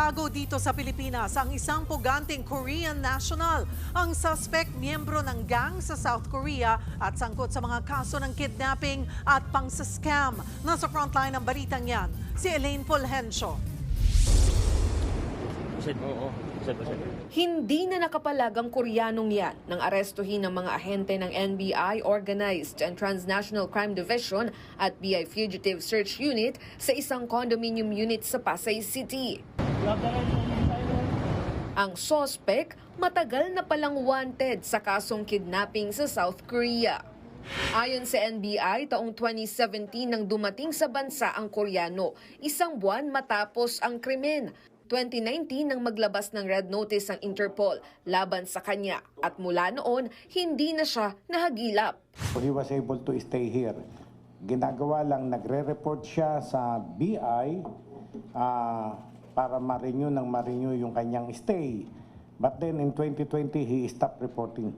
Itago dito sa Pilipinas ang isang puganteng Korean national. Ang suspect, miyembro ng gang sa South Korea at sangkot sa mga kaso ng kidnapping at pang-scam. Nasa frontline ng balitang yan, si Elaine Fulgencio. Hindi na nakapalag ang Koreanong yan nang arestuhin ng mga ahente ng NBI Organized and Transnational Crime Division at BI Fugitive Search Unit sa isang condominium unit sa Pasay City. Ang sospek, matagal na palang wanted sa kasong kidnapping sa South Korea. Ayon sa NBI, taong 2017 nang dumating sa bansa ang Koreano, isang buwan matapos ang krimen. 2019 nang maglabas ng red notice ang Interpol laban sa kanya at mula noon, hindi na siya nahagilap. He was able to stay here. Ginagawa lang, nagre-report siya sa BI para ma-renew yung kanyang stay. But then in 2020, he stopped reporting.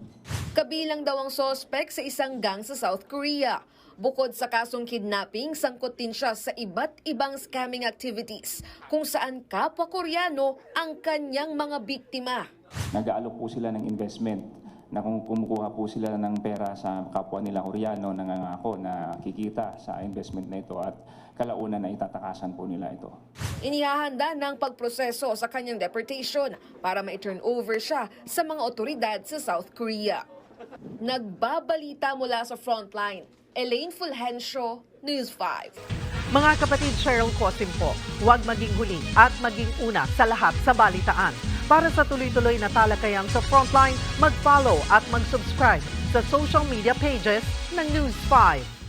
Kabilang daw ang sospek sa isang gang sa South Korea. Bukod sa kasong kidnapping, sangkot din siya sa iba't ibang scamming activities kung saan kapwa Koreano ang kanyang mga biktima. Nag-aalok po sila ng investment na kung kumukuha po sila ng pera sa kapwa nila Koreano, nangangako na kikita sa investment na ito at kalaunan na itatakasan po nila ito. Inihahanda ng pagproseso sa kanyang deportation para ma-turn over siya sa mga otoridad sa South Korea. Nagbabalita mula sa frontline, Elaine Fulgencio, News 5. Mga kapatid, Cheryl Cosim po, huwag maging huli at maging una sa lahat sa balitaan. Para sa tuloy-tuloy na talakayang sa Frontline, mag-follow at mag-subscribe sa social media pages ng News 5.